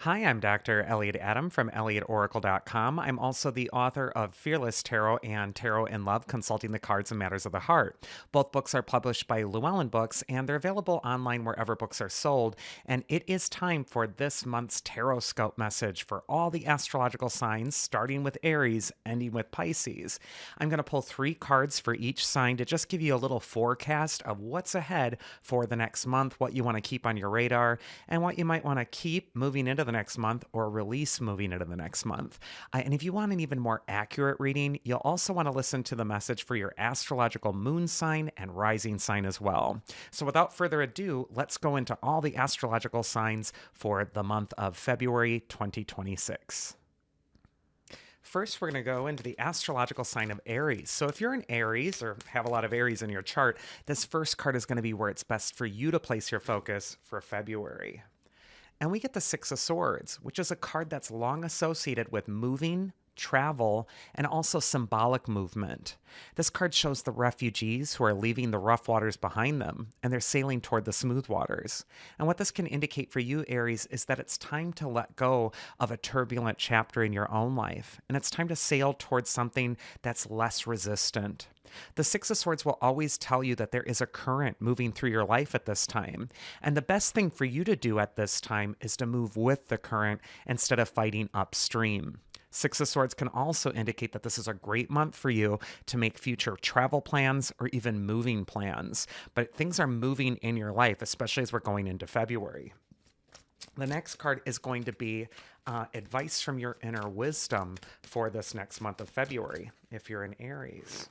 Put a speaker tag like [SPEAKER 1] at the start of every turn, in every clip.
[SPEAKER 1] Hi, I'm Dr. Elliot Adam from ElliotOracle.com. I'm also the author of Fearless Tarot and Tarot in Love, Consulting the Cards and Matters of the Heart. Both books are published by Llewellyn Books, and they're available online wherever books are sold. And it is time for this month's Tarotscope message for all the astrological signs, starting with Aries, ending with Pisces. I'm going to pull 3 cards for each sign to just give you a little forecast of what's ahead for the next month, what you want to keep on your radar, and what you might want to keep moving into the next month or release moving into the next month. And if you want an even more accurate reading, you'll also want to listen to the message for your astrological moon sign and rising sign as well. So without further ado, let's go into all the astrological signs for the month of February 2026. First, we're going to go into the astrological sign of Aries. So if you're an Aries or have a lot of Aries in your chart, this first card is going to be where it's best for you to place your focus for February. And we get the Six of Swords, which is a card that's long associated with moving, travel, and also symbolic movement. This card shows the refugees who are leaving the rough waters behind them, and they're sailing toward the smooth waters. And what this can indicate for you, Aries, is that it's time to let go of a turbulent chapter in your own life, and it's time to sail towards something that's less resistant. The Six of Swords will always tell you that there is a current moving through your life at this time. And the best thing for you to do at this time is to move with the current instead of fighting upstream. Six of Swords can also indicate that this is a great month for you to make future travel plans or even moving plans. But things are moving in your life, especially as we're going into February. The next card is going to be advice from your inner wisdom for this next month of February, if you're an Aries.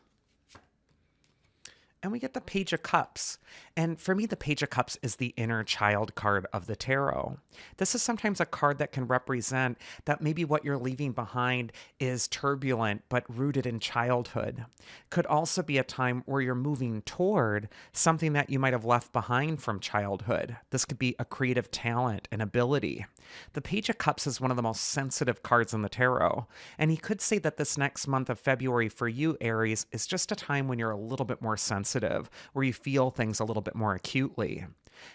[SPEAKER 1] And we get the Page of Cups. And for me, the Page of Cups is the inner child card of the tarot. This is sometimes a card that can represent that maybe what you're leaving behind is turbulent but rooted in childhood. Could also be a time where you're moving toward something that you might have left behind from childhood. This could be a creative talent, an ability. The Page of Cups is one of the most sensitive cards in the tarot. And you could say that this next month of February for you, Aries, is just a time when you're a little bit more sensitive, where you feel things a little bit more acutely.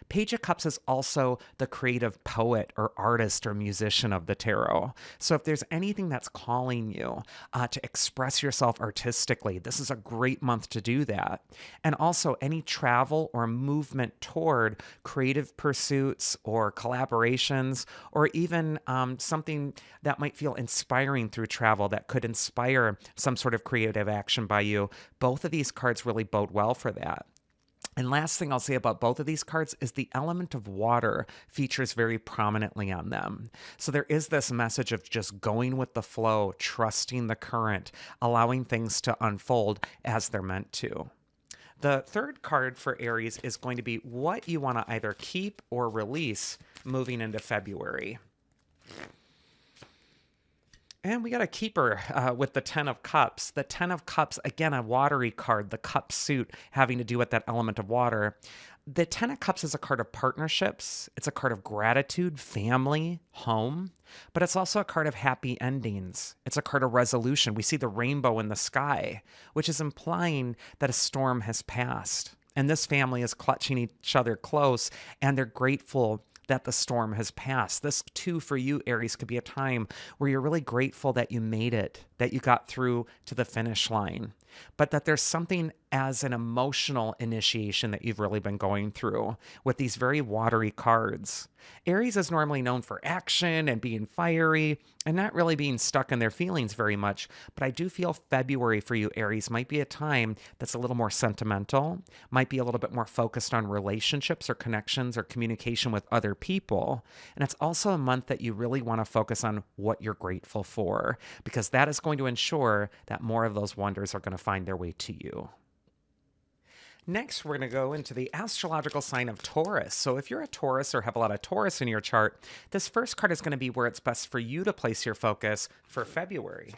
[SPEAKER 1] Page of Cups is also the creative poet or artist or musician of the tarot. So if there's anything that's calling you to express yourself artistically, this is a great month to do that. And also any travel or movement toward creative pursuits or collaborations, or even something that might feel inspiring through travel that could inspire some sort of creative action by you. Both of these cards really bode well for that. And last thing I'll say about both of these cards is the element of water features very prominently on them. So there is this message of just going with the flow, trusting the current, allowing things to unfold as they're meant to. The third card for Aries is going to be what you want to either keep or release moving into February. And we got a keeper with the Ten of Cups. The Ten of Cups, again, a watery card, the cup suit having to do with that element of water. The Ten of Cups is a card of partnerships. It's a card of gratitude, family, home, but it's also a card of happy endings. It's a card of resolution. We see the rainbow in the sky, which is implying that a storm has passed. And this family is clutching each other close, and they're grateful that the storm has passed. This, too, for you, Aries, could be a time where you're really grateful that you made it, that you got through to the finish line, but that there's something as an emotional initiation that you've really been going through with these very watery cards. Aries is normally known for action and being fiery and not really being stuck in their feelings very much, but I do feel February for you, Aries, might be a time that's a little more sentimental, might be a little bit more focused on relationships or connections or communication with other people. And it's also a month that you really want to focus on what you're grateful for, because that is going to ensure that more of those wonders are going to find their way to you. Next, we're going to go into the astrological sign of Taurus. So if you're a Taurus or have a lot of Taurus in your chart, this first card is going to be where it's best for you to place your focus for February.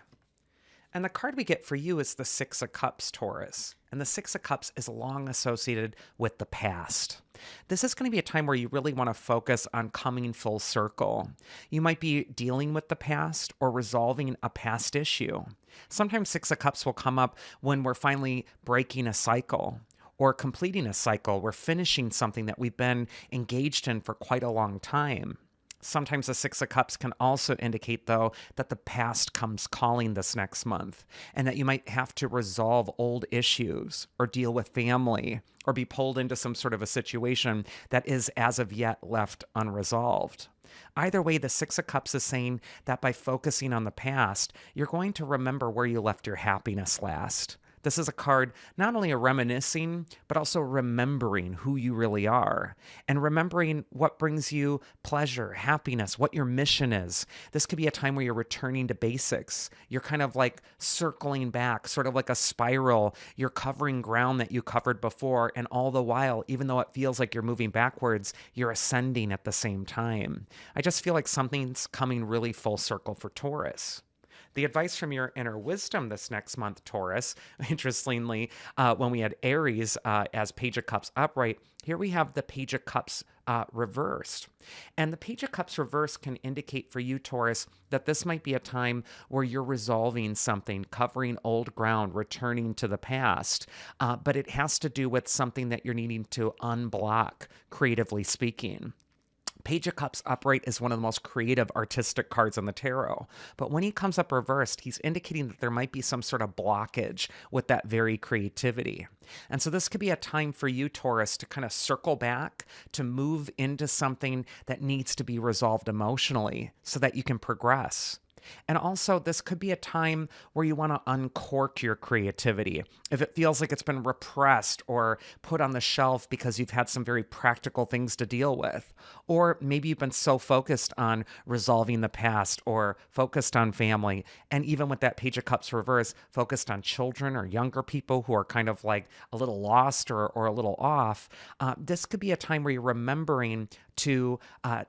[SPEAKER 1] And the card we get for you is the Six of Cups, Taurus. And the Six of Cups is long associated with the past. This is going to be a time where you really want to focus on coming full circle. You might be dealing with the past or resolving a past issue. Sometimes Six of Cups will come up when we're finally breaking a cycle or completing a cycle. We're finishing something that we've been engaged in for quite a long time. Sometimes the Six of Cups can also indicate, though, that the past comes calling this next month and that you might have to resolve old issues or deal with family or be pulled into some sort of a situation that is as of yet left unresolved. Either way, the Six of Cups is saying that by focusing on the past, you're going to remember where you left your happiness last. This is a card not only a reminiscing, but also remembering who you really are and remembering what brings you pleasure, happiness, what your mission is. This could be a time where you're returning to basics. You're kind of like circling back, sort of like a spiral. You're covering ground that you covered before. And all the while, even though it feels like you're moving backwards, you're ascending at the same time. I just feel like something's coming really full circle for Taurus. The advice from your inner wisdom this next month, Taurus, interestingly, when we had Aries as Page of Cups upright, here we have the Page of Cups reversed. And the Page of Cups reversed can indicate for you, Taurus, that this might be a time where you're resolving something, covering old ground, returning to the past. But it has to do with something that you're needing to unblock, creatively speaking. Page of Cups upright is one of the most creative artistic cards in the tarot. But when he comes up reversed, he's indicating that there might be some sort of blockage with that very creativity. And so this could be a time for you, Taurus, to kind of circle back, to move into something that needs to be resolved emotionally so that you can progress. And also, this could be a time where you want to uncork your creativity. If it feels like it's been repressed or put on the shelf because you've had some very practical things to deal with, or maybe you've been so focused on resolving the past or focused on family, and even with that Page of Cups reverse, focused on children or younger people who are kind of like a little lost or a little off, this could be a time where you're remembering to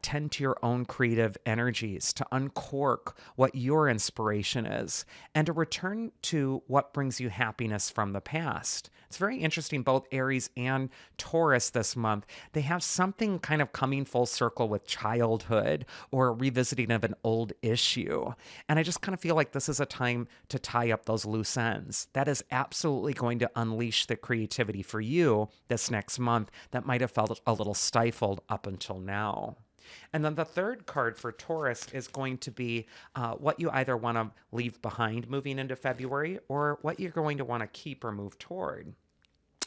[SPEAKER 1] tend to your own creative energies, to uncork what your inspiration is, and to return to what brings you happiness from the past. It's very interesting, both Aries and Taurus this month, they have something kind of coming full circle with childhood or a revisiting of an old issue. And I just kind of feel like this is a time to tie up those loose ends. That is absolutely going to unleash the creativity for you this next month that might have felt a little stifled up until now. And then the third card for Taurus is going to be what you either want to leave behind moving into February or what you're going to want to keep or move toward.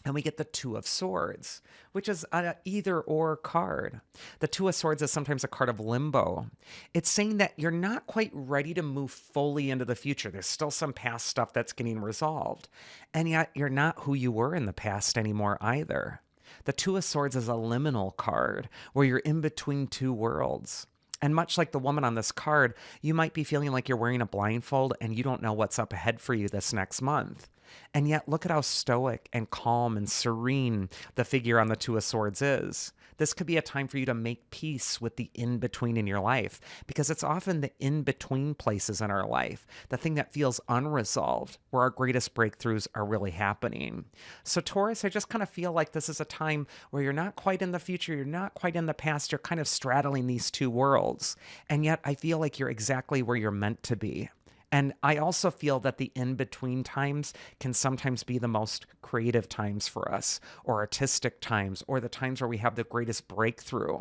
[SPEAKER 1] And we get the Two of Swords, which is an either or card. The Two of Swords is sometimes a card of limbo. It's saying that you're not quite ready to move fully into the future. There's still some past stuff that's getting resolved. And yet you're not who you were in the past anymore either. The Two of Swords is a liminal card where you're in between two worlds. And much like the woman on this card, you might be feeling like you're wearing a blindfold and you don't know what's up ahead for you this next month. And yet, look at how stoic and calm and serene the figure on the Two of Swords is. This could be a time for you to make peace with the in-between in your life, because it's often the in-between places in our life, the thing that feels unresolved, where our greatest breakthroughs are really happening. So Taurus, I just kind of feel like this is a time where you're not quite in the future, you're not quite in the past, you're kind of straddling these two worlds. And yet I feel like you're exactly where you're meant to be. And I also feel that the in-between times can sometimes be the most creative times for us, or artistic times, or the times where we have the greatest breakthrough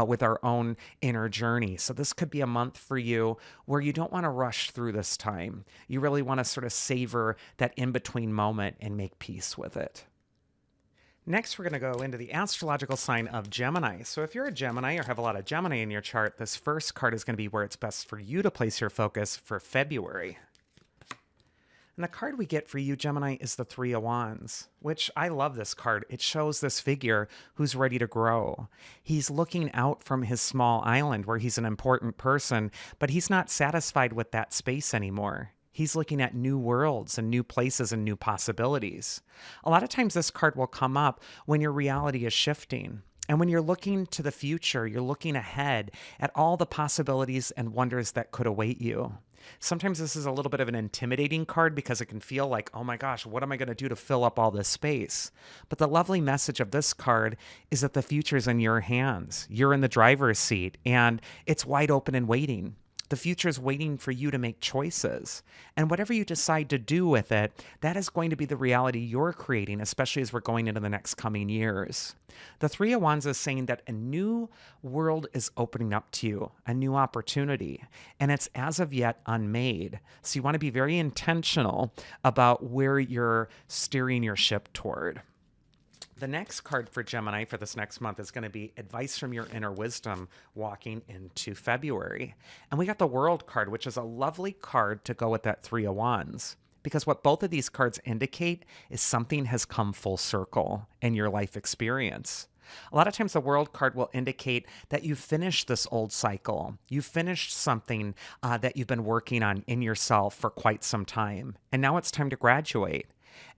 [SPEAKER 1] with our own inner journey. So this could be a month for you where you don't want to rush through this time. You really want to sort of savor that in-between moment and make peace with it. Next, we're going to go into the astrological sign of Gemini. So if you're a Gemini or have a lot of Gemini in your chart, this first card is going to be where it's best for you to place your focus for February. And the card we get for you, Gemini, is the Three of Wands, which I love this card. It shows this figure who's ready to grow. He's looking out from his small island where he's an important person, but he's not satisfied with that space anymore. He's looking at new worlds and new places and new possibilities. A lot of times this card will come up when your reality is shifting. And when you're looking to the future, you're looking ahead at all the possibilities and wonders that could await you. Sometimes this is a little bit of an intimidating card because it can feel like, oh my gosh, what am I going to do to fill up all this space? But the lovely message of this card is that the future is in your hands. You're in the driver's seat and it's wide open and waiting. The future is waiting for you to make choices. And whatever you decide to do with it, that is going to be the reality you're creating, especially as we're going into the next coming years. The Three of Wands is saying that a new world is opening up to you, a new opportunity, and it's as of yet unmade. So you want to be very intentional about where you're steering your ship toward. The next card for Gemini for this next month is going to be advice from your inner wisdom walking into February. And we got the World card, which is a lovely card to go with that Three of Wands. Because what both of these cards indicate is something has come full circle in your life experience. A lot of times the World card will indicate that you've finished this old cycle. You've finished something that you've been working on in yourself for quite some time. And now it's time to graduate.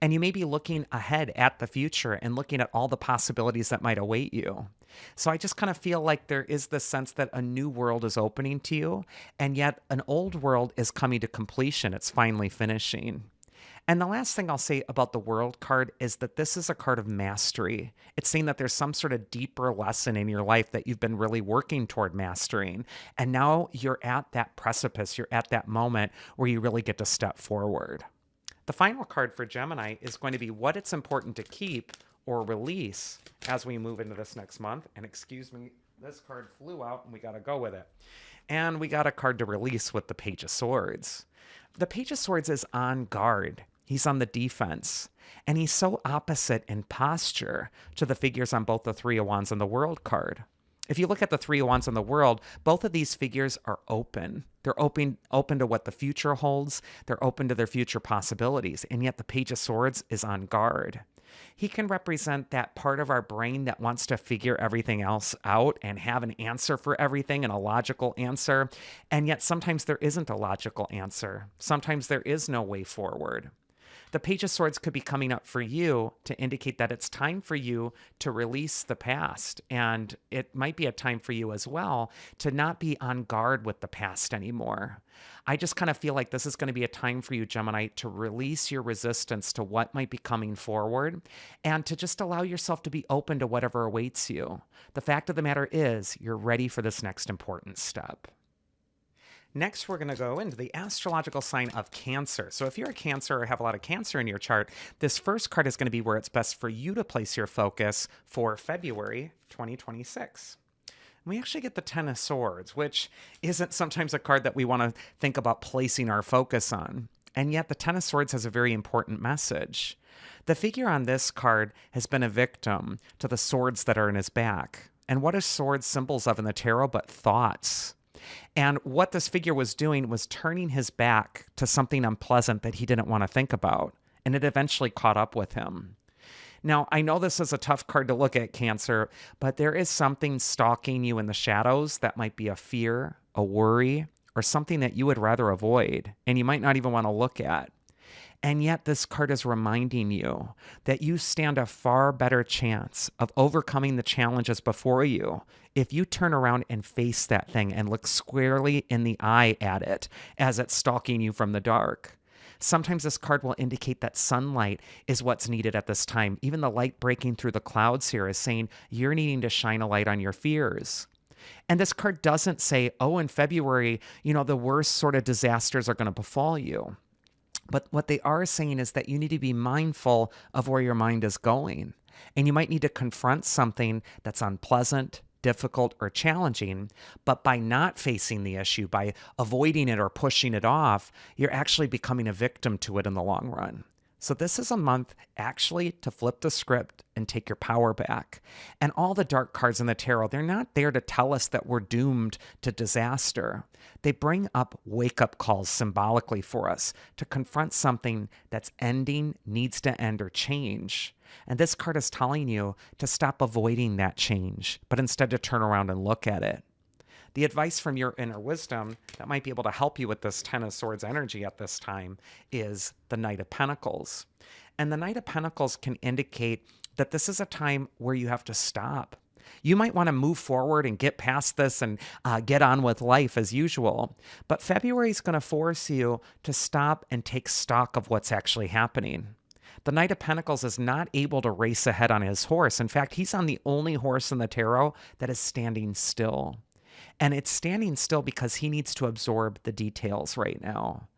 [SPEAKER 1] And you may be looking ahead at the future and looking at all the possibilities that might await you. So I just kind of feel like there is this sense that a new world is opening to you, and yet an old world is coming to completion. It's finally finishing. And the last thing I'll say about the World card is that this is a card of mastery. It's saying that there's some sort of deeper lesson in your life that you've been really working toward mastering. And now you're at that precipice, you're at that moment where you really get to step forward. The final card for Gemini is going to be what it's important to keep or release as we move into this next month. And excuse me, this card flew out and we got to go with it. And we got a card to release with the Page of Swords. The Page of Swords is on guard. He's on the defense. And he's so opposite in posture to the figures on both the Three of Wands and the World card. If you look at the Three of Wands in the World, both of these figures are open. They're open to what the future holds. They're open to their future possibilities. And yet the Page of Swords is on guard. He can represent that part of our brain that wants to figure everything else out and have an answer for everything and a logical answer. And yet sometimes there isn't a logical answer. Sometimes there is no way forward. The Page of Swords could be coming up for you to indicate that it's time for you to release the past. And it might be a time for you as well to not be on guard with the past anymore. I just kind of feel like this is going to be a time for you, Gemini, to release your resistance to what might be coming forward and to just allow yourself to be open to whatever awaits you. The fact of the matter is, you're ready for this next important step. Next, we're going to go into the astrological sign of Cancer. So if you're a Cancer or have a lot of Cancer in your chart, this first card is going to be where it's best for you to place your focus for February 2026. We actually get the Ten of Swords, which isn't sometimes a card that we want to think about placing our focus on. And yet the Ten of Swords has a very important message. The figure on this card has been a victim to the swords that are in his back. And what are swords symbols of in the tarot but thoughts? And what this figure was doing was turning his back to something unpleasant that he didn't want to think about. And it eventually caught up with him. Now, I know this is a tough card to look at, Cancer, but there is something stalking you in the shadows that might be a fear, a worry, or something that you would rather avoid, and you might not even want to look at. And yet this card is reminding you that you stand a far better chance of overcoming the challenges before you if you turn around and face that thing and look squarely in the eye at it as it's stalking you from the dark. Sometimes this card will indicate that sunlight is what's needed at this time. Even the light breaking through the clouds here is saying you're needing to shine a light on your fears. And this card doesn't say, oh, in February, the worst sort of disasters are going to befall you. But what they are saying is that you need to be mindful of where your mind is going. And you might need to confront something that's unpleasant, difficult, or challenging. But by not facing the issue, by avoiding it or pushing it off, you're actually becoming a victim to it in the long run. So this is a month actually to flip the script and take your power back. And all the dark cards in the tarot, they're not there to tell us that we're doomed to disaster. They bring up wake-up calls symbolically for us to confront something that's ending, needs to end, or change. And this card is telling you to stop avoiding that change, but instead to turn around and look at it. The advice from your inner wisdom that might be able to help you with this Ten of Swords energy at this time is the Knight of Pentacles. And the Knight of Pentacles can indicate that this is a time where you have to stop. You might want to move forward and get past this and get on with life as usual. But February is going to force you to stop and take stock of what's actually happening. The Knight of Pentacles is not able to race ahead on his horse. In fact, he's on the only horse in the tarot that is standing still. And it's standing still because he needs to absorb the details right now.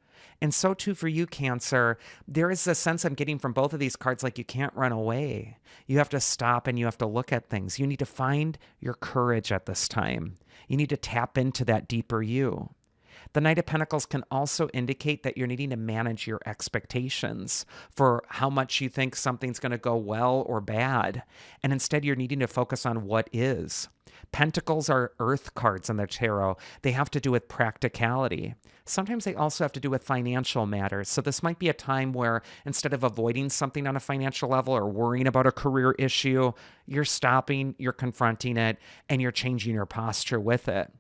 [SPEAKER 1] And so too for you, Cancer, there is a sense I'm getting from both of these cards like you can't run away. You have to stop and you have to look at things. You need to find your courage at this time. You need to tap into that deeper you. The Knight of Pentacles can also indicate that you're needing to manage your expectations for how much you think something's going to go well or bad. And instead, you're needing to focus on what is. Pentacles are earth cards in the tarot. They have to do with practicality. Sometimes they also have to do with financial matters. So this might be a time where instead of avoiding something on a financial level or worrying about a career issue, you're stopping, you're confronting it, and you're changing your posture with it.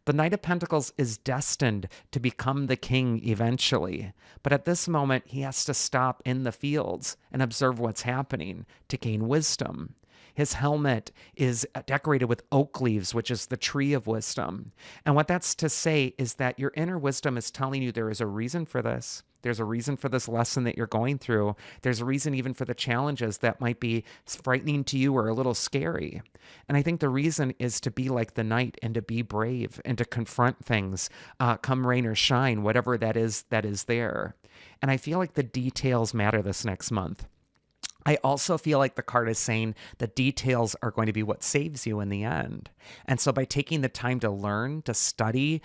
[SPEAKER 1] The Knight of Pentacles is destined to become the king eventually, but at this moment, he has to stop in the fields and observe what's happening to gain wisdom. His helmet is decorated with oak leaves, which is the tree of wisdom. And what that's to say is that your inner wisdom is telling you there is a reason for this. There's a reason for this lesson that you're going through. There's a reason even for the challenges that might be frightening to you or a little scary. And I think the reason is to be like the knight and to be brave and to confront things, come rain or shine, whatever that is there. And I feel like the details matter this next month. I also feel like the card is saying the details are going to be what saves you in the end. And so by taking the time to learn, to study,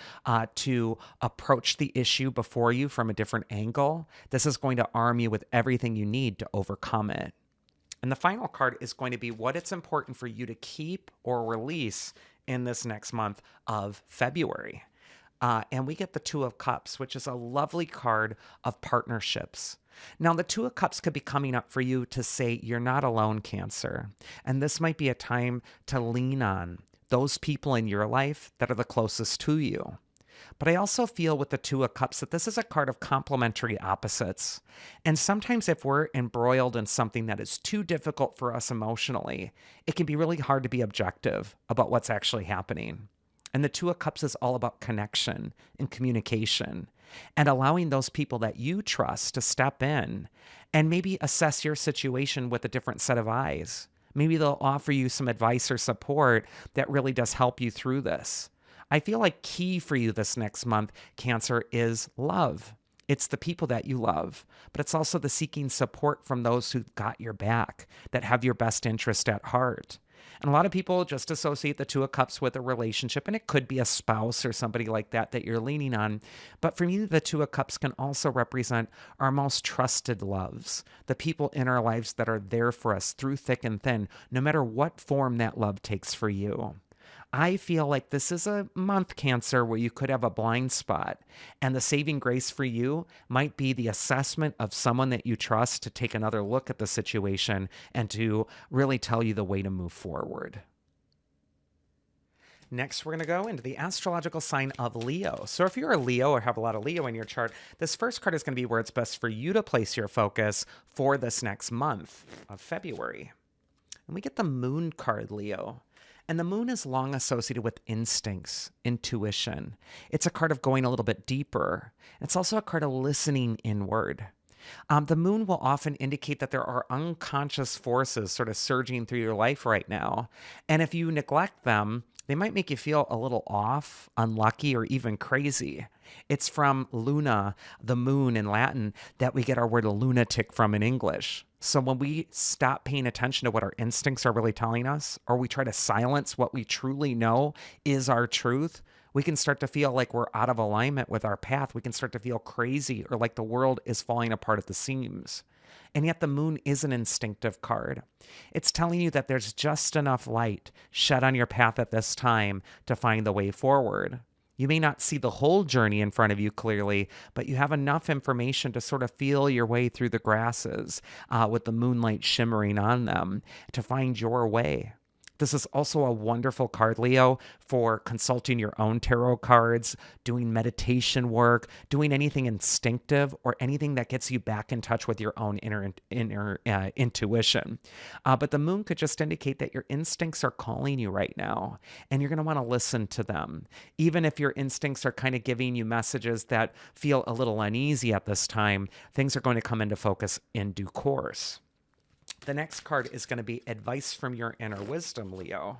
[SPEAKER 1] to approach the issue before you from a different angle, this is going to arm you with everything you need to overcome it. And the final card is going to be what it's important for you to keep or release in this next month of February. And we get the Two of Cups, which is a lovely card of partnerships. Now, the Two of Cups could be coming up for you to say you're not alone, Cancer. And this might be a time to lean on those people in your life that are the closest to you. But I also feel with the Two of Cups that this is a card of complementary opposites. And sometimes if we're embroiled in something that is too difficult for us emotionally, it can be really hard to be objective about what's actually happening. And the Two of Cups is all about connection and communication and allowing those people that you trust to step in and maybe assess your situation with a different set of eyes. Maybe they'll offer you some advice or support that really does help you through this. I feel like key for you this next month, Cancer, is love. It's the people that you love, but it's also the seeking support from those who've got your back, that have your best interest at heart. And a lot of people just associate the Two of Cups with a relationship, and it could be a spouse or somebody like that that you're leaning on. But for me, the Two of Cups can also represent our most trusted loves, the people in our lives that are there for us through thick and thin, no matter what form that love takes for you. I feel like this is a month, Cancer, where you could have a blind spot. And the saving grace for you might be the assessment of someone that you trust to take another look at the situation and to really tell you the way to move forward. Next, we're going to go into the astrological sign of Leo. So if you're a Leo or have a lot of Leo in your chart, this first card is going to be where it's best for you to place your focus for this next month of February. And we get the Moon card, Leo. And the moon is long associated with instincts, intuition. It's a card of going a little bit deeper. It's also a card of listening inward. The moon will often indicate that there are unconscious forces sort of surging through your life right now. And if you neglect them, they might make you feel a little off, unlucky, or even crazy. It's from Luna, the moon in Latin, that we get our word lunatic from in English. So when we stop paying attention to what our instincts are really telling us, or we try to silence what we truly know is our truth, we can start to feel like we're out of alignment with our path. We can start to feel crazy or like the world is falling apart at the seams. And yet the moon is an instinctive card. It's telling you that there's just enough light shed on your path at this time to find the way forward. You may not see the whole journey in front of you clearly, but you have enough information to sort of feel your way through the grasses with the moonlight shimmering on them to find your way. This is also a wonderful card, Leo, for consulting your own tarot cards, doing meditation work, doing anything instinctive or anything that gets you back in touch with your own inner intuition. But the moon could just indicate that your instincts are calling you right now, and you're going to want to listen to them. Even if your instincts are kind of giving you messages that feel a little uneasy at this time, things are going to come into focus in due course. The next card is going to be advice from your inner wisdom, Leo.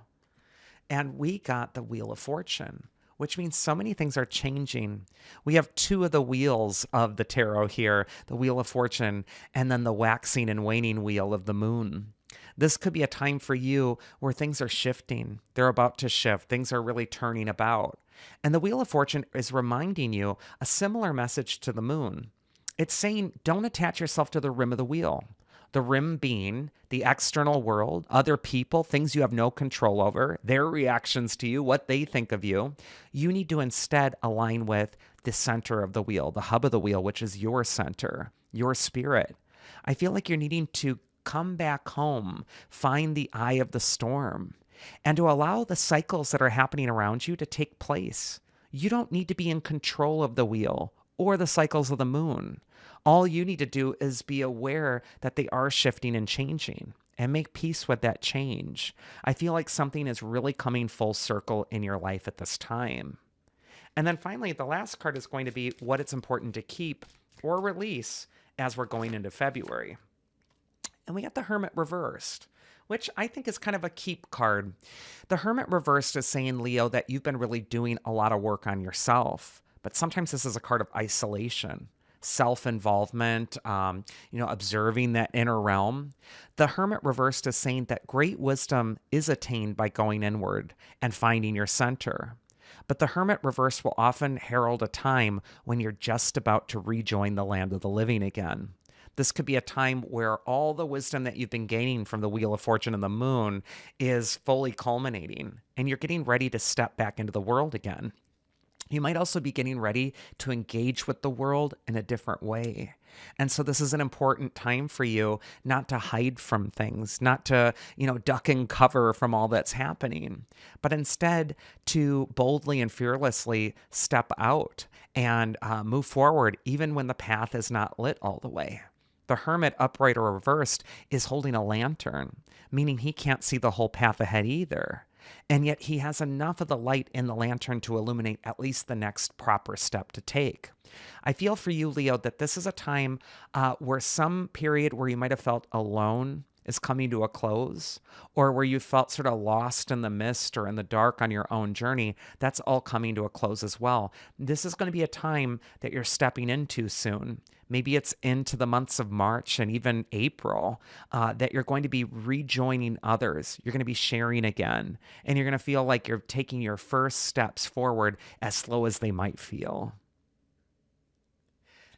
[SPEAKER 1] And we got the Wheel of Fortune, which means so many things are changing. We have two of the wheels of the tarot here, the Wheel of Fortune, and then the waxing and waning wheel of the moon. This could be a time for you where things are shifting. They're about to shift. Things are really turning about. And the Wheel of Fortune is reminding you a similar message to the moon. It's saying don't attach yourself to the rim of the wheel. The rim being the external world, other people, things you have no control over, their reactions to you, what they think of you. You need to instead align with the center of the wheel, the hub of the wheel, which is your center, your spirit. I feel like you're needing to come back home, find the eye of the storm, and to allow the cycles that are happening around you to take place. You don't need to be in control of the wheel or the cycles of the moon. All you need to do is be aware that they are shifting and changing and make peace with that change. I feel like something is really coming full circle in your life at this time. And then finally, the last card is going to be what it's important to keep or release as we're going into February. And we got the Hermit reversed, which I think is kind of a keep card. The Hermit reversed is saying, Leo, that you've been really doing a lot of work on yourself, but sometimes this is a card of isolation, self-involvement, observing that inner realm. The Hermit reversed is saying that great wisdom is attained by going inward and finding your center. But the Hermit reverse will often herald a time when you're just about to rejoin the land of the living again. This could be a time where all the wisdom that you've been gaining from the Wheel of Fortune and the moon is fully culminating, and you're getting ready to step back into the world again. You might also be getting ready to engage with the world in a different way. And so this is an important time for you not to hide from things, not to, duck and cover from all that's happening, but instead to boldly and fearlessly step out and move forward, even when the path is not lit all the way. The Hermit, upright or reversed, is holding a lantern, meaning he can't see the whole path ahead either. And yet he has enough of the light in the lantern to illuminate at least the next proper step to take. I feel for you, Leo, that this is a time where some period where you might have felt alone is coming to a close, or where you felt sort of lost in the mist or in the dark on your own journey. That's all coming to a close as well. This is going to be a time that you're stepping into soon. Maybe it's into the months of March and even April that you're going to be rejoining others. You're going to be sharing again, and you're going to feel like you're taking your first steps forward as slow as they might feel.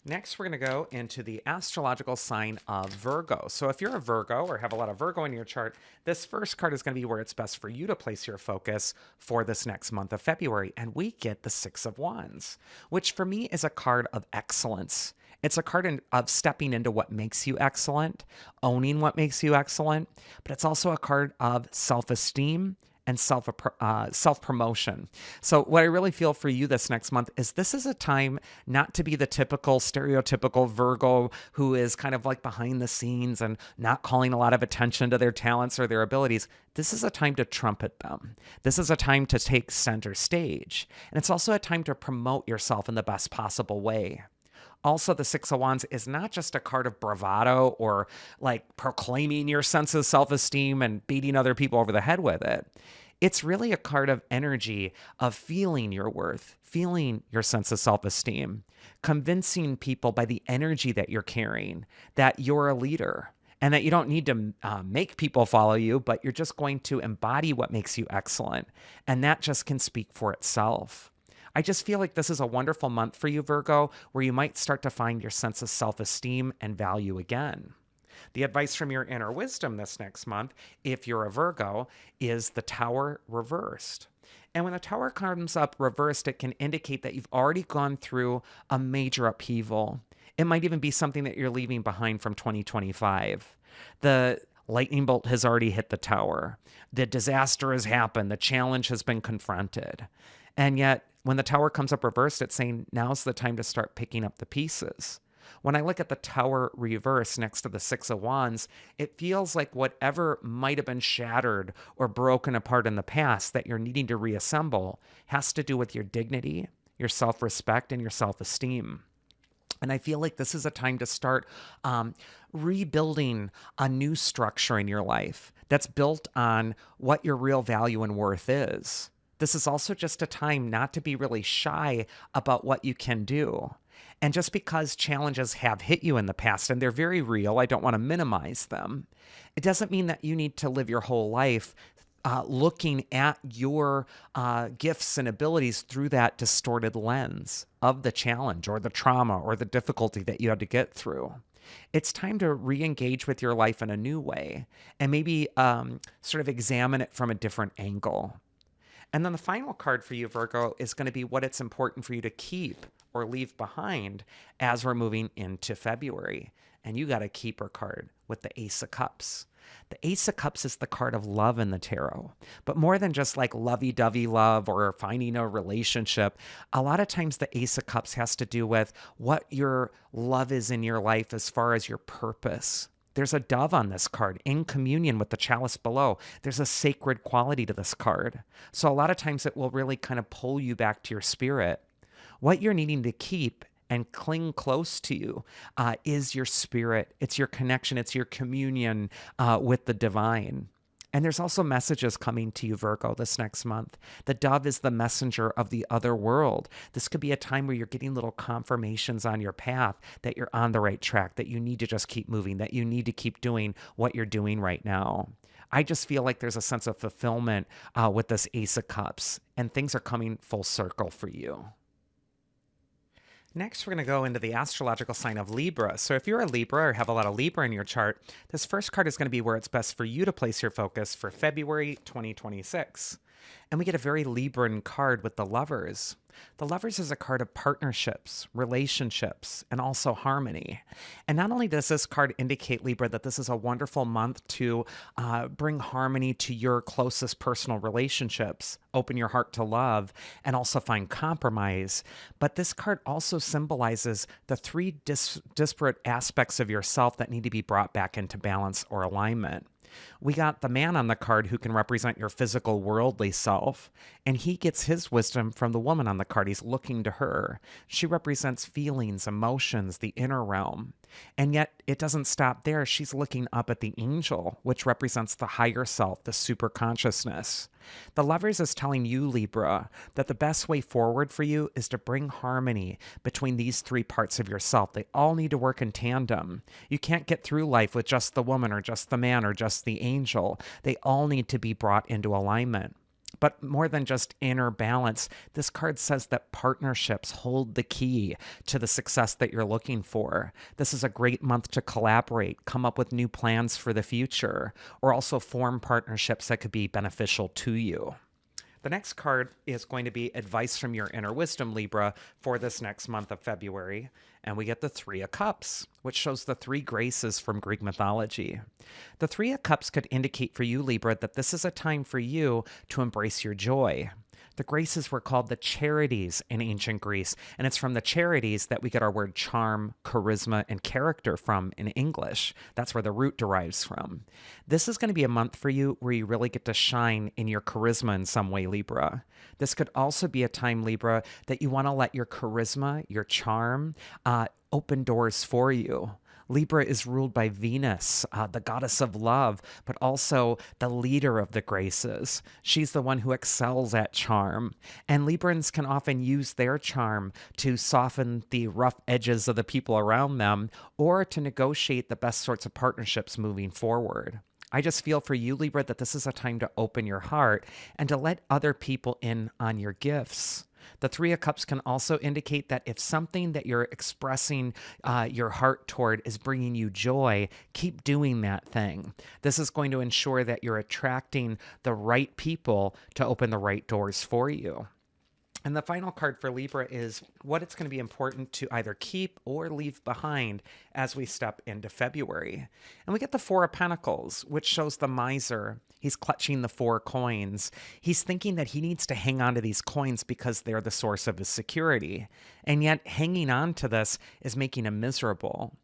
[SPEAKER 1] Next, we're going to go into the astrological sign of Virgo. So if you're a Virgo or have a lot of Virgo in your chart, this first card is going to be where it's best for you to place your focus for this next month of February. And we get the Six of Wands, which for me is a card of excellence. It's a card of stepping into what makes you excellent, owning what makes you excellent, but it's also a card of self-esteem and self-promotion. So what I really feel for you this next month is this is a time not to be the typical stereotypical Virgo who is kind of like behind the scenes and not calling a lot of attention to their talents or their abilities. This is a time to trumpet them. This is a time to take center stage. And it's also a time to promote yourself in the best possible way. Also, the Six of Wands is not just a card of bravado or like proclaiming your sense of self-esteem and beating other people over the head with it. It's really a card of energy, of feeling your worth, feeling your sense of self-esteem, convincing people by the energy that you're carrying that you're a leader and that you don't need to make people follow you, but you're just going to embody what makes you excellent. And that just can speak for itself. I just feel like this is a wonderful month for you, Virgo, where you might start to find your sense of self-esteem and value again. The advice from your inner wisdom this next month, if you're a Virgo, is the Tower reversed. And when the Tower comes up reversed, it can indicate that you've already gone through a major upheaval. It might even be something that you're leaving behind from 2025. The lightning bolt has already hit the Tower. The disaster has happened. The challenge has been confronted. And yet, when the Tower comes up reversed, it's saying now's the time to start picking up the pieces. When I look at the Tower reverse next to the Six of Wands, it feels like whatever might have been shattered or broken apart in the past that you're needing to reassemble has to do with your dignity, your self-respect, and your self-esteem. And I feel like this is a time to start rebuilding a new structure in your life that's built on what your real value and worth is. This is also just a time not to be really shy about what you can do. And just because challenges have hit you in the past and they're very real, I don't want to minimize them. It doesn't mean that you need to live your whole life looking at your gifts and abilities through that distorted lens of the challenge or the trauma or the difficulty that you had to get through. It's time to re-engage with your life in a new way and maybe sort of examine it from a different angle. And then the final card for you, Virgo, is going to be what it's important for you to keep or leave behind as we're moving into February. And you got a keeper card with the Ace of Cups. The Ace of Cups is the card of love in the tarot, but more than just like lovey-dovey love or finding a relationship, a lot of times the Ace of Cups has to do with what your love is in your life as far as your purpose. There's a dove on this card in communion with the chalice below. There's a sacred quality to this card. So a lot of times it will really kind of pull you back to your spirit. What you're needing to keep and cling close to you is your spirit. It's your connection. It's your communion with the divine. And there's also messages coming to you, Virgo, this next month. The dove is the messenger of the other world. This could be a time where you're getting little confirmations on your path that you're on the right track, that you need to just keep moving, that you need to keep doing what you're doing right now. I just feel like there's a sense of fulfillment with this Ace of Cups, and things are coming full circle for you. Next, we're going to go into the astrological sign of Libra. So if you're a Libra or have a lot of Libra in your chart, this first card is going to be where it's best for you to place your focus for February 2026. And we get a very Libran card with the Lovers. The Lovers is a card of partnerships, relationships, and also harmony. And not only does this card indicate, Libra, that this is a wonderful month to bring harmony to your closest personal relationships, open your heart to love, and also find compromise, but this card also symbolizes the three disparate aspects of yourself that need to be brought back into balance or alignment. We got the Man on the card who can represent your physical, worldly self, and he gets his wisdom from the Woman on the card. He's looking to her. She represents feelings, emotions, the inner realm. And yet it doesn't stop there. She's looking up at the Angel, which represents the higher self, the super consciousness. The Lovers is telling you, Libra, that the best way forward for you is to bring harmony between these three parts of yourself. They all need to work in tandem. You can't get through life with just the woman or just the man or just the angel. They all need to be brought into alignment. But more than just inner balance, this card says that partnerships hold the key to the success that you're looking for. This is a great month to collaborate, come up with new plans for the future, or also form partnerships that could be beneficial to you. The next card is going to be advice from your inner wisdom, Libra, for this next month of February. And we get the Three of Cups, which shows the three graces from Greek mythology. The Three of Cups could indicate for you, Libra, that this is a time for you to embrace your joy. The graces were called the charities in ancient Greece, and it's from the charities that we get our word charm, charisma, and character from in English. That's where the root derives from. This is going to be a month for you where you really get to shine in your charisma in some way, Libra. This could also be a time, Libra, that you want to let your charisma, your charm, open doors for you. Libra is ruled by Venus, the goddess of love, but also the leader of the graces. She's the one who excels at charm. And Librans can often use their charm to soften the rough edges of the people around them or to negotiate the best sorts of partnerships moving forward. I just feel for you, Libra, that this is a time to open your heart and to let other people in on your gifts. The Three of Cups can also indicate that if something that you're expressing your heart toward is bringing you joy, keep doing that thing. This is going to ensure that you're attracting the right people to open the right doors for you. And the final card for Libra is what it's going to be important to either keep or leave behind as we step into February. And we get the Four of Pentacles, which shows the miser. He's clutching the 4 coins. He's thinking that he needs to hang on to these coins because they're the source of his security. And yet hanging on to this is making him miserable.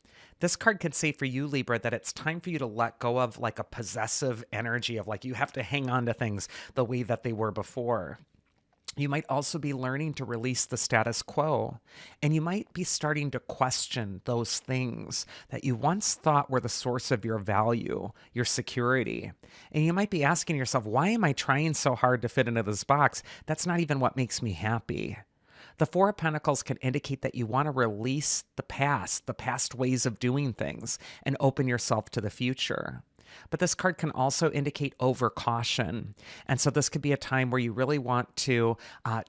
[SPEAKER 1] This card could say for you, Libra, that it's time for you to let go of like a possessive energy of like you have to hang on to things the way that they were before. You might also be learning to release the status quo, and you might be starting to question those things that you once thought were the source of your value, your security. And you might be asking yourself, why am I trying so hard to fit into this box? That's not even what makes me happy. The Four of Pentacles can indicate that you want to release the past ways of doing things, and open yourself to the future. But this card can also indicate overcaution. And so this could be a time where you really want to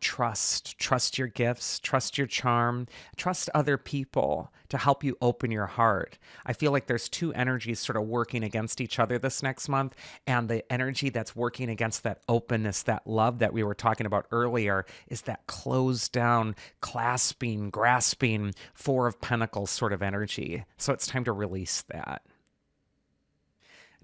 [SPEAKER 1] trust your gifts, trust your charm, trust other people to help you open your heart. I feel like there's two energies sort of working against each other this next month. And the energy that's working against that openness, that love that we were talking about earlier, is that closed down, clasping, grasping Four of Pentacles sort of energy. So it's time to release that.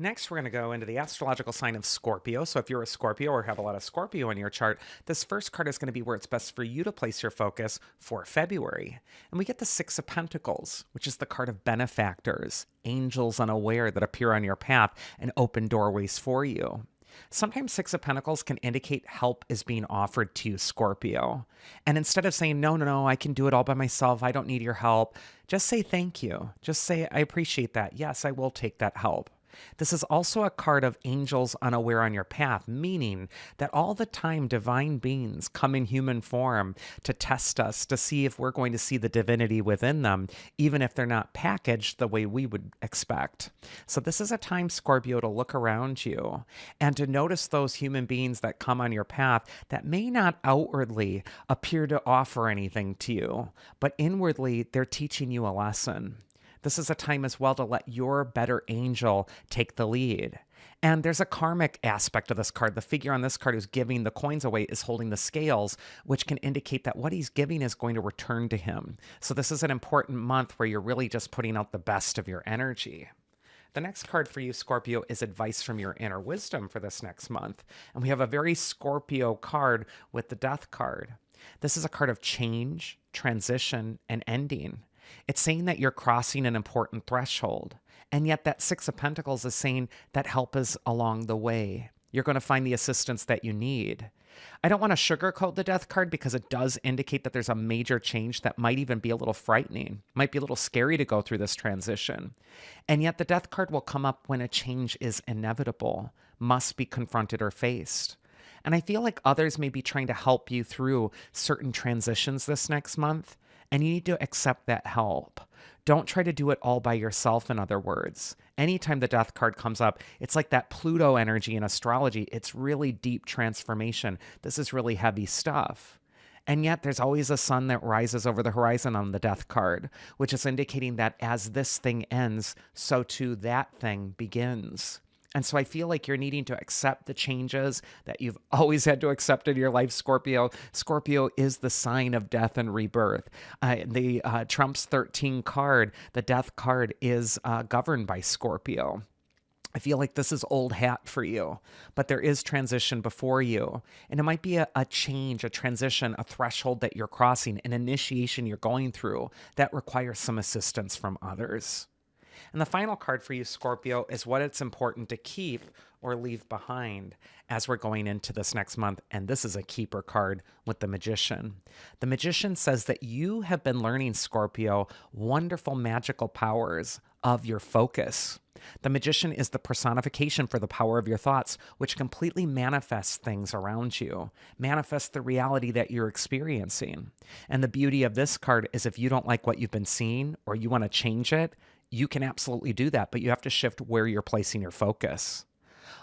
[SPEAKER 1] Next, we're going to go into the astrological sign of Scorpio. So if you're a Scorpio or have a lot of Scorpio in your chart, this first card is going to be where it's best for you to place your focus for February. And we get the Six of Pentacles, which is the card of benefactors, angels unaware that appear on your path and open doorways for you. Sometimes Six of Pentacles can indicate help is being offered to you, Scorpio. And instead of saying, no, I can do it all by myself, I don't need your help, just say thank you. Just say, I appreciate that. Yes, I will take that help. This is also a card of angels unaware on your path, meaning that all the time divine beings come in human form to test us, to see if we're going to see the divinity within them, even if they're not packaged the way we would expect. So this is a time, Scorpio, to look around you and to notice those human beings that come on your path that may not outwardly appear to offer anything to you, but inwardly they're teaching you a lesson. This is a time as well to let your better angel take the lead. And there's a karmic aspect of this card. The figure on this card who's giving the coins away is holding the scales, which can indicate that what he's giving is going to return to him. So this is an important month where you're really just putting out the best of your energy. The next card for you, Scorpio, is advice from your inner wisdom for this next month. And we have a very Scorpio card with the Death card. This is a card of change, transition, and ending. It's saying that you're crossing an important threshold. And yet that Six of Pentacles is saying that help is along the way. You're going to find the assistance that you need. I don't want to sugarcoat the Death card because it does indicate that there's a major change that might even be a little frightening, might be a little scary to go through this transition. And yet the Death card will come up when a change is inevitable, must be confronted or faced. And I feel like others may be trying to help you through certain transitions this next month. And you need to accept that help. Don't try to do it all by yourself, in other words. Anytime the Death card comes up, it's like that Pluto energy in astrology. It's really deep transformation. This is really heavy stuff. And yet there's always a sun that rises over the horizon on the Death card, which is indicating that as this thing ends, so too that thing begins. And so I feel like you're needing to accept the changes that you've always had to accept in your life, Scorpio. Scorpio is the sign of death and rebirth. The Trump's 13 card, the Death card, is governed by Scorpio. I feel like this is old hat for you, but there is transition before you. And it might be a change, a transition, a threshold that you're crossing, an initiation you're going through that requires some assistance from others. And the final card for you, Scorpio, is what it's important to keep or leave behind as we're going into this next month. And this is a keeper card with the Magician. The Magician says that you have been learning, Scorpio, wonderful magical powers of your focus. The Magician is the personification for the power of your thoughts, which completely manifests things around you, manifests the reality that you're experiencing. And the beauty of this card is if you don't like what you've been seeing or you want to change it, you can absolutely do that, but you have to shift where you're placing your focus.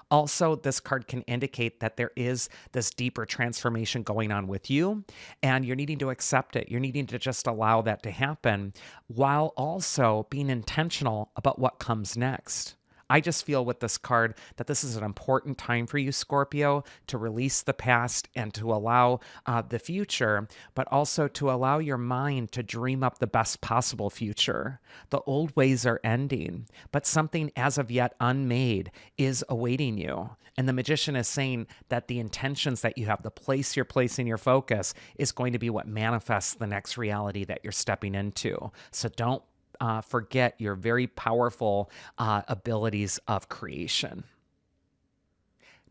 [SPEAKER 1] Also, this card can indicate that there is this deeper transformation going on with you, and you're needing to accept it. You're needing to just allow that to happen while also being intentional about what comes next. I just feel with this card that this is an important time for you, Scorpio, to release the past and to allow the future, but also to allow your mind to dream up the best possible future. The old ways are ending, but something as of yet unmade is awaiting you. And the Magician is saying that the intentions that you have, the place you're placing your focus, is going to be what manifests the next reality that you're stepping into. So don't forget your very powerful abilities of creation.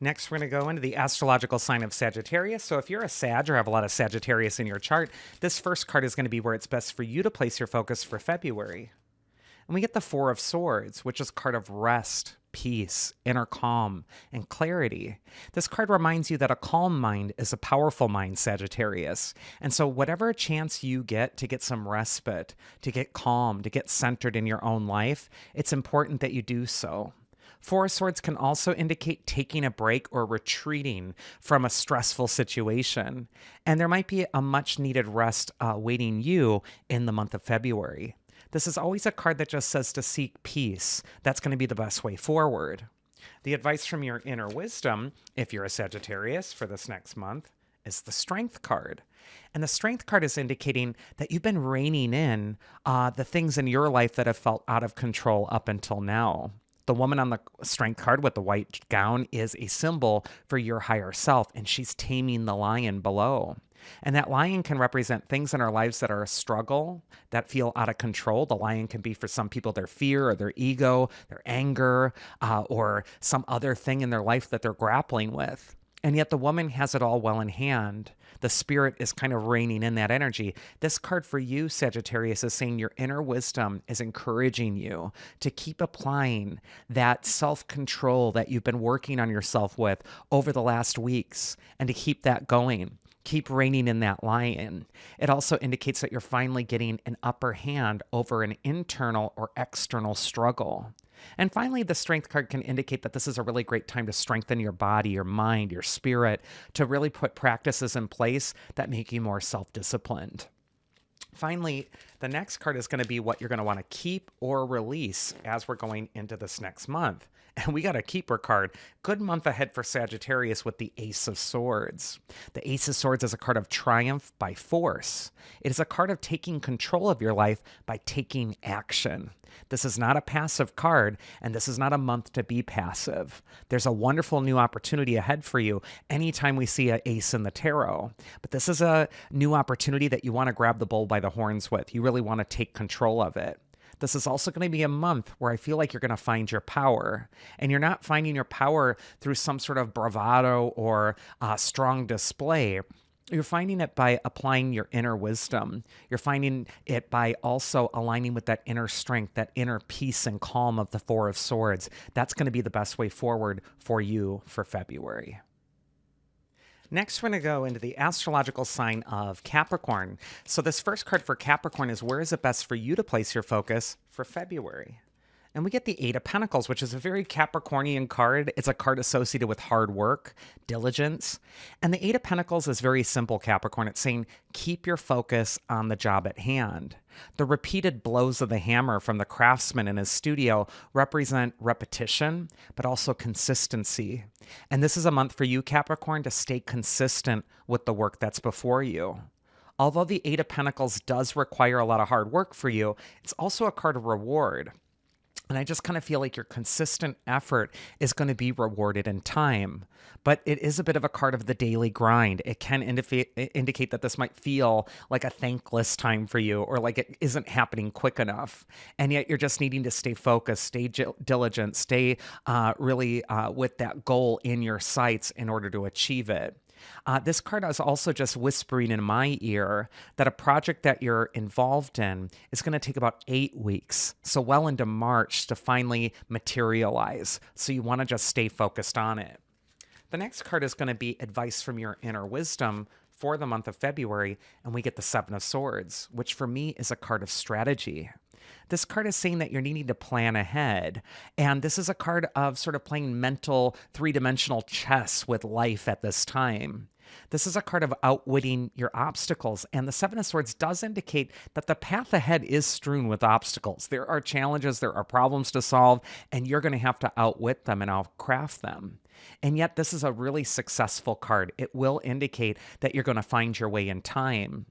[SPEAKER 1] Next, we're going to go into the astrological sign of Sagittarius. So if you're a Sag or have a lot of Sagittarius in your chart, this first card is going to be where it's best for you to place your focus for February. And we get the Four of Swords, which is a card of rest, peace, inner calm, and clarity. This card reminds you that a calm mind is a powerful mind, Sagittarius. And so whatever chance you get to get some respite, to get calm, to get centered in your own life, it's important that you do so. Four of Swords can also indicate taking a break or retreating from a stressful situation. And there might be a much needed rest waiting you in the month of February. This is always a card that just says to seek peace. That's going to be the best way forward. The advice from your inner wisdom, if you're a Sagittarius for this next month, is the Strength card. And the Strength card is indicating that you've been reining in the things in your life that have felt out of control up until now. The woman on the Strength card with the white gown is a symbol for your higher self, and she's taming the lion below. And that lion can represent things in our lives that are a struggle, that feel out of control. The lion can be for some people their fear or their ego, their anger, or some other thing in their life that they're grappling with. And yet the woman has it all well in hand. The spirit is kind of reining in that energy. This card for you, Sagittarius, is saying your inner wisdom is encouraging you to keep applying that self-control that you've been working on yourself with over the last weeks, and to keep that going. Keep reining in that lion. It also indicates that you're finally getting an upper hand over an internal or external struggle. And finally, the Strength card can indicate that this is a really great time to strengthen your body, your mind, your spirit, to really put practices in place that make you more self-disciplined. Finally, the next card is going to be what you're going to want to keep or release as we're going into this next month. And we got a keeper card. Good month ahead for Sagittarius with the Ace of Swords. The Ace of Swords is a card of triumph by force. It is a card of taking control of your life by taking action. This is not a passive card, and this is not a month to be passive. There's a wonderful new opportunity ahead for you anytime we see an ace in the tarot. But this is a new opportunity that you want to grab the bull by the horns with. You really want to take control of it. This is also going to be a month where I feel like you're going to find your power. And you're not finding your power through some sort of bravado or strong display. You're finding it by applying your inner wisdom. You're finding it by also aligning with that inner strength, that inner peace and calm of the Four of Swords. That's going to be the best way forward for you for February. Next, we're going to go into the astrological sign of Capricorn. So this first card for Capricorn is where is it best for you to place your focus for February? And we get the Eight of Pentacles, which is a very Capricornian card. It's a card associated with hard work, diligence. And the Eight of Pentacles is very simple, Capricorn. It's saying, keep your focus on the job at hand. The repeated blows of the hammer from the craftsman in his studio represent repetition, but also consistency. And this is a month for you, Capricorn, to stay consistent with the work that's before you. Although the Eight of Pentacles does require a lot of hard work for you, it's also a card of reward. And I just kind of feel like your consistent effort is going to be rewarded in time. But it is a bit of a card of the daily grind. It can indicate that this might feel like a thankless time for you, or like it isn't happening quick enough. And yet you're just needing to stay focused, stay diligent, stay really with that goal in your sights in order to achieve it. This card is also just whispering in my ear that a project that you're involved in is going to take about 8 weeks, so well into March, to finally materialize. So you want to just stay focused on it. The next card is going to be advice from your inner wisdom for the month of February, and we get the Seven of Swords, which for me is a card of strategy. This card is saying that you're needing to plan ahead. And this is a card of sort of playing mental, three-dimensional chess with life at this time. This is a card of outwitting your obstacles. And the Seven of Swords does indicate that the path ahead is strewn with obstacles. There are challenges, there are problems to solve, and you're going to have to outwit them and outcraft them. And yet this is a really successful card. It will indicate that you're going to find your way in time.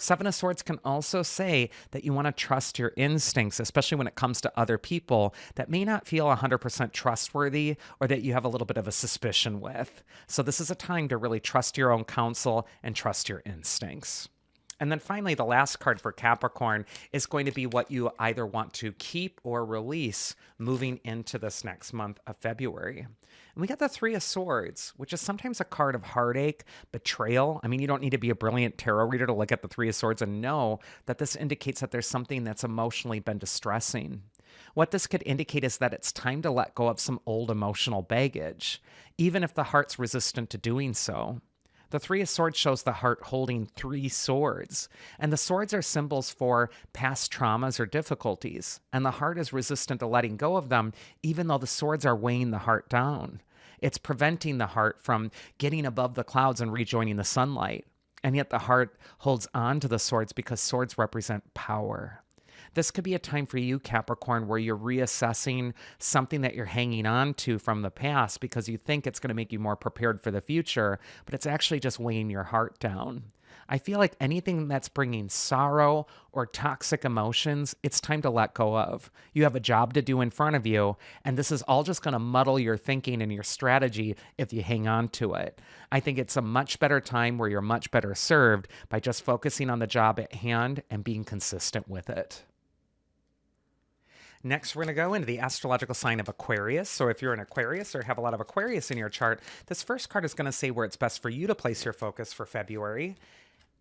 [SPEAKER 1] Seven of Swords can also say that you want to trust your instincts, especially when it comes to other people that may not feel 100% trustworthy or that you have a little bit of a suspicion with. So this is a time to really trust your own counsel and trust your instincts. And then finally, the last card for Capricorn is going to be what you either want to keep or release moving into this next month of February. And we got the Three of Swords, which is sometimes a card of heartache, betrayal. I mean, you don't need to be a brilliant tarot reader to look at the Three of Swords and know that this indicates that there's something that's emotionally been distressing. What this could indicate is that it's time to let go of some old emotional baggage, even if the heart's resistant to doing so. The Three of Swords shows the heart holding three swords, and the swords are symbols for past traumas or difficulties, and the heart is resistant to letting go of them, even though the swords are weighing the heart down. It's preventing the heart from getting above the clouds and rejoining the sunlight, and yet the heart holds on to the swords because swords represent power. This could be a time for you, Capricorn, where you're reassessing something that you're hanging on to from the past because you think it's going to make you more prepared for the future, but it's actually just weighing your heart down. I feel like anything that's bringing sorrow or toxic emotions, it's time to let go of. You have a job to do in front of you, and this is all just going to muddle your thinking and your strategy if you hang on to it. I think it's a much better time where you're much better served by just focusing on the job at hand and being consistent with it. Next, we're going to go into the astrological sign of Aquarius. So if you're an Aquarius or have a lot of Aquarius in your chart, this first card is going to say where it's best for you to place your focus for February.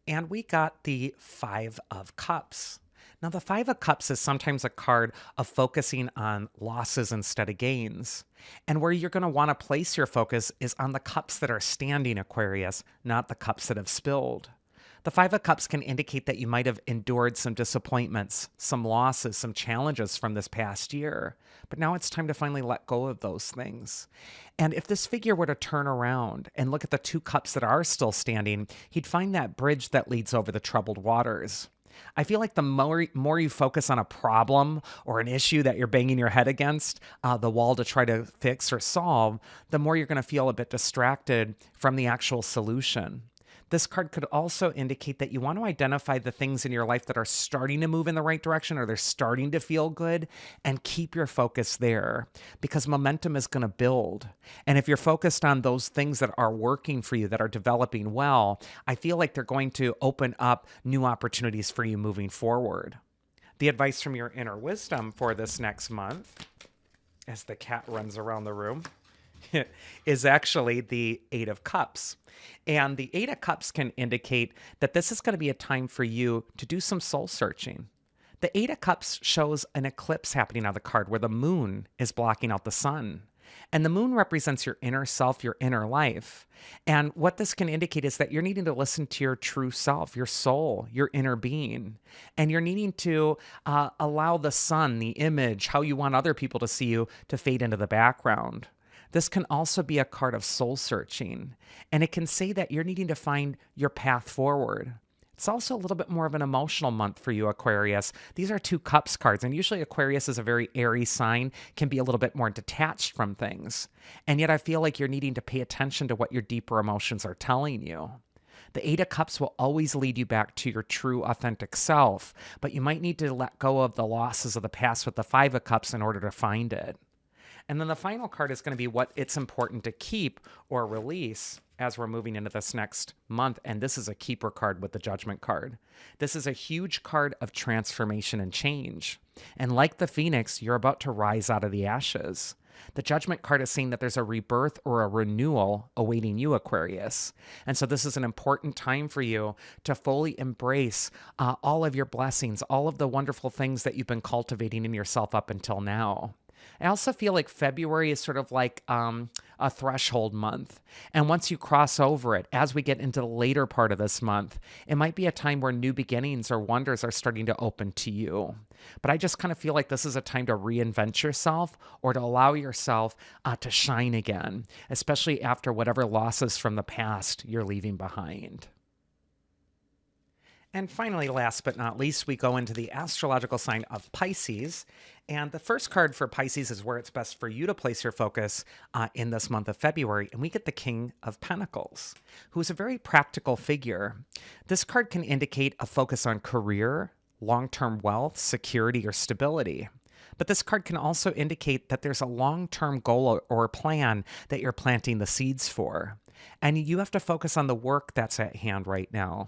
[SPEAKER 1] And we got the Five of Cups. Now, the Five of Cups is sometimes a card of focusing on losses instead of gains. And where you're going to want to place your focus is on the cups that are standing, Aquarius, not the cups that have spilled. The Five of Cups can indicate that you might have endured some disappointments, some losses, some challenges from this past year. But now it's time to finally let go of those things. And if this figure were to turn around and look at the two cups that are still standing, he'd find that bridge that leads over the troubled waters. I feel like the more you focus on a problem or an issue that you're banging your head against the wall to try to fix or solve, the more you're going to feel a bit distracted from the actual solution. This card could also indicate that you want to identify the things in your life that are starting to move in the right direction or they're starting to feel good and keep your focus there because momentum is going to build. And if you're focused on those things that are working for you, that are developing well, I feel like they're going to open up new opportunities for you moving forward. The advice from your inner wisdom for this next month, as the cat runs around the room, is actually the Eight of Cups. And the Eight of Cups can indicate that this is going to be a time for you to do some soul searching. The Eight of Cups shows an eclipse happening on the card where the moon is blocking out the sun. And the moon represents your inner self, your inner life. And what this can indicate is that you're needing to listen to your true self, your soul, your inner being. And you're needing to allow the sun, the image, how you want other people to see you, to fade into the background. This can also be a card of soul searching, and it can say that you're needing to find your path forward. It's also a little bit more of an emotional month for you, Aquarius. These are two cups cards, and usually Aquarius is a very Aries sign, can be a little bit more detached from things. And yet I feel like you're needing to pay attention to what your deeper emotions are telling you. The Eight of Cups will always lead you back to your true, authentic self, but you might need to let go of the losses of the past with the Five of Cups in order to find it. And then the final card is going to be what it's important to keep or release as we're moving into this next month. And this is a keeper card with the Judgment card. This is a huge card of transformation and change. And like the Phoenix, you're about to rise out of the ashes. The Judgment card is saying that there's a rebirth or a renewal awaiting you, Aquarius. And so this is an important time for you to fully embrace all of your blessings, all of the wonderful things that you've been cultivating in yourself up until now. I also feel like February is sort of like a threshold month. And once you cross over it, as we get into the later part of this month, it might be a time where new beginnings or wonders are starting to open to you. But I just kind of feel like this is a time to reinvent yourself or to allow yourself to shine again, especially after whatever losses from the past you're leaving behind. And finally, last but not least, we go into the astrological sign of Pisces. And the first card for Pisces is where it's best for you to place your focus in this month of February. And we get the King of Pentacles, who is a very practical figure. This card can indicate a focus on career, long-term wealth, security, or stability. But this card can also indicate that there's a long-term goal or plan that you're planting the seeds for. And you have to focus on the work that's at hand right now.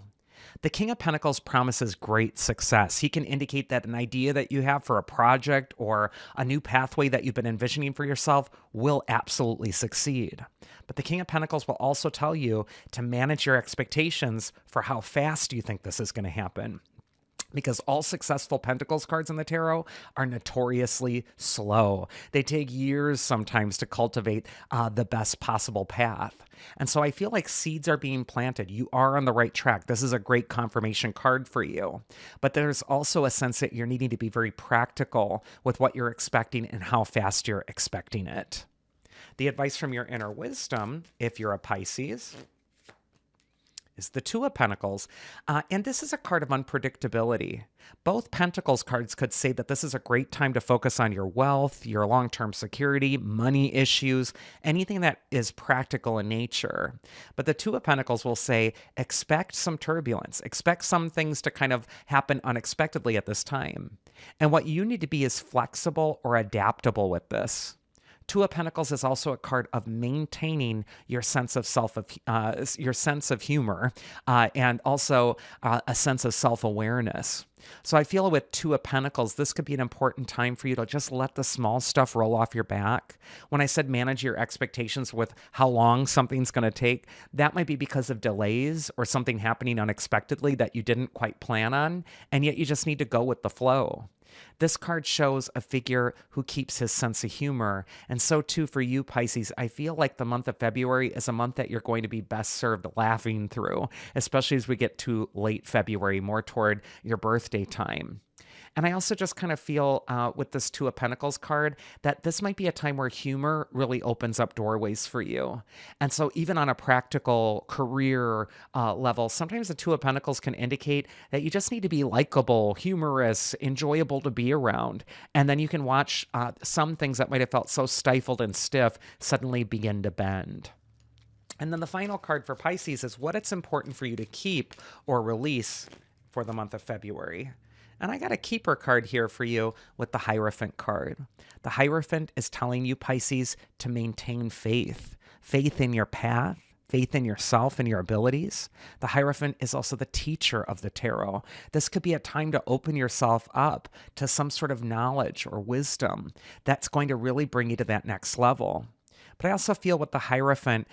[SPEAKER 1] The King of Pentacles promises great success. He can indicate that an idea that you have for a project or a new pathway that you've been envisioning for yourself will absolutely succeed. But the King of Pentacles will also tell you to manage your expectations for how fast you think this is going to happen. Because all successful Pentacles cards in the tarot are notoriously slow. They take years sometimes to cultivate the best possible path. And so I feel like seeds are being planted. You are on the right track. This is a great confirmation card for you. But there's also a sense that you're needing to be very practical with what you're expecting and how fast you're expecting it. The advice from your inner wisdom, if you're a Pisces, is the Two of Pentacles. And this is a card of unpredictability. Both Pentacles cards could say that this is a great time to focus on your wealth, your long-term security, money issues, anything that is practical in nature. But the Two of Pentacles will say, expect some turbulence, expect some things to kind of happen unexpectedly at this time. And what you need to be is flexible or adaptable with this. Two of Pentacles is also a card of maintaining your sense of your sense of humor, and also a sense of self-awareness. So I feel with Two of Pentacles, this could be an important time for you to just let the small stuff roll off your back. When I said manage your expectations with how long something's going to take, that might be because of delays or something happening unexpectedly that you didn't quite plan on, and yet you just need to go with the flow. This card shows a figure who keeps his sense of humor. And so too for you, Pisces, I feel like the month of February is a month that you're going to be best served laughing through, especially as we get to late February, more toward your birthday time. And I also just kind of feel with this Two of Pentacles card that this might be a time where humor really opens up doorways for you. And so even on a practical career level, sometimes the Two of Pentacles can indicate that you just need to be likable, humorous, enjoyable to be around. And then you can watch some things that might have felt so stifled and stiff suddenly begin to bend. And then the final card for Pisces is what it's important for you to keep or release for the month of February. And I got a keeper card here for you with the Hierophant card. The Hierophant is telling you, Pisces, to maintain faith. Faith in your path, faith in yourself and your abilities. The Hierophant is also the teacher of the tarot. This could be a time to open yourself up to some sort of knowledge or wisdom that's going to really bring you to that next level. But I also feel with the Hierophant,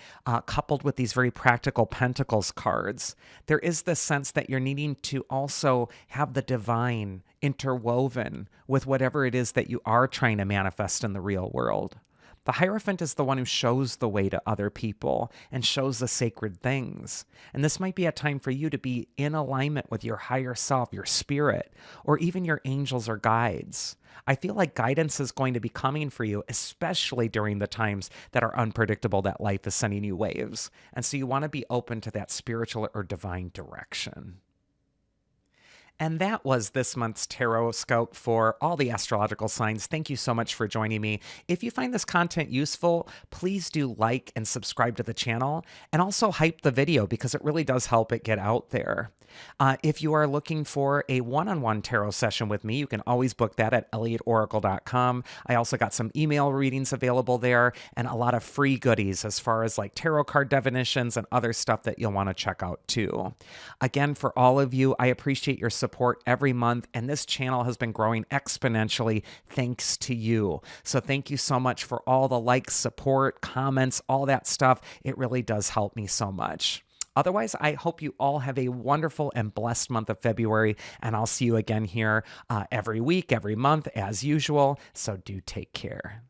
[SPEAKER 1] coupled with these very practical Pentacles cards, there is this sense that you're needing to also have the divine interwoven with whatever it is that you are trying to manifest in the real world. The Hierophant is the one who shows the way to other people and shows the sacred things. And this might be a time for you to be in alignment with your higher self, your spirit, or even your angels or guides. I feel like guidance is going to be coming for you, especially during the times that are unpredictable, that life is sending you waves. And so you want to be open to that spiritual or divine direction. And that was this month's Tarotscope for all the astrological signs. Thank you so much for joining me. If you find this content useful, please do like and subscribe to the channel, and also hype the video because it really does help it get out there. If you are looking for a one-on-one tarot session with me, you can always book that at elliotoracle.com. I also got some email readings available there and a lot of free goodies as far as like tarot card definitions and other stuff that you'll want to check out too. Again, for all of you, I appreciate your support every month, and this channel has been growing exponentially thanks to you. So thank you so much for all the likes, support, comments, all that stuff. It really does help me so much. Otherwise, I hope you all have a wonderful and blessed month of February, and I'll see you again here every week, every month, as usual. So do take care.